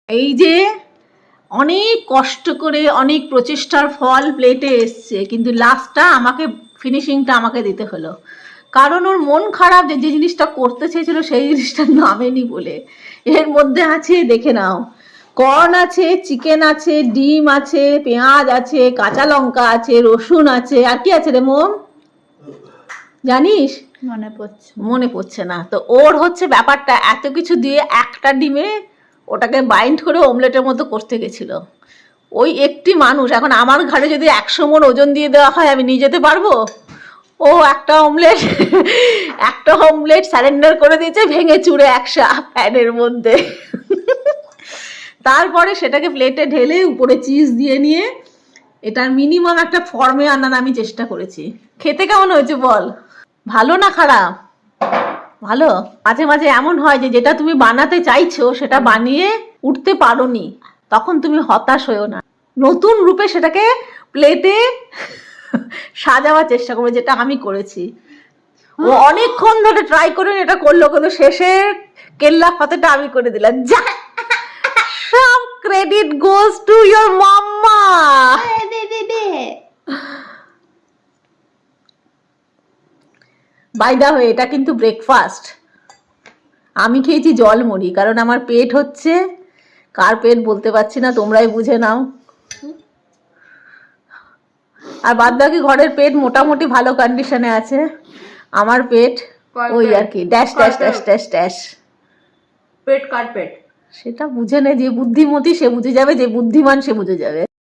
এই যে অনেক কষ্ট করে অনেক প্রচেষ্টার ফল প্লেটে এসছে, কিন্তু লাস্টটা আমাকে ফিনিশিংটা আমাকে দিতে হলো, কারণ ওর মন খারাপ যে যে জিনিসটা করতে চেয়েছিল সেই জিনিসটা নামেনি বলে। এর মধ্যে আছে, দেখে নাও, কর্ন আছে, চিকেন আছে, ডিম আছে, পেঁয়াজ আছে, কাঁচা লঙ্কা আছে, রসুন আছে, আর কি আছে রে মোম জানিস? মনে পড়ছে না। তো ওর হচ্ছে ব্যাপারটা এত কিছু দিয়ে একটা ডিমে ওটাকে বাইন্ড করে অমলেটের মতো করতে গেছিল। ওই একটি মানুষ, এখন আমার ঘাড়ে যদি 100 মণ ওজন দিয়ে দেওয়া হয় আমি নিয়ে যেতে পারবো? ও একটা অমলেট স্যারেন্ডার করে দিয়েছে ভেঙে চুরে একসা প্যানের মধ্যে। তারপরে সেটাকে প্লেটে ঢেলে উপরে চিজ দিয়ে নিয়ে এটার মিনিমাম একটা ফর্মে আনার আমি চেষ্টা করেছি। খেতে কেমন হয়েছে বল? ভালো না খারাপ? ভালো। মাঝে মাঝে এমন হয় যে যেটা তুমি বানাতে চাইছো সেটা বানিয়ে উঠতে পারোনি, তখন তুমি হতাশ হয়েও না, নতুন রূপে সেটাকে প্লেটে সাজাবার চেষ্টা করবে, যেটা আমি করেছি। ও অনেকক্ষণ ধরে ট্রাই করে এটা করলো, কিন্তু শেষে কেল্লা ফতেটা আমি করে দিলাম। যা, সব credit goes to your mamma. By the way, এটা কিন্তু ব্রেকফাস্ট। আমি খেয়েছি জলমুড়ি, কারণ আমার পেট হচ্ছে, কার পেট বলতে পারছি না, তোমরাই বুঝে নাও। আর বাদ বাকি ঘরের পেট মোটামুটি ভালো কন্ডিশনে আছে। আমার পেট ওই আর কি dash dash dash dash dash. পেট কার পেট সেটা বুঝে নে, যে বুদ্ধিমতী সে বুঝে যাবে, যে বুদ্ধিমান সে বুঝে যাবে।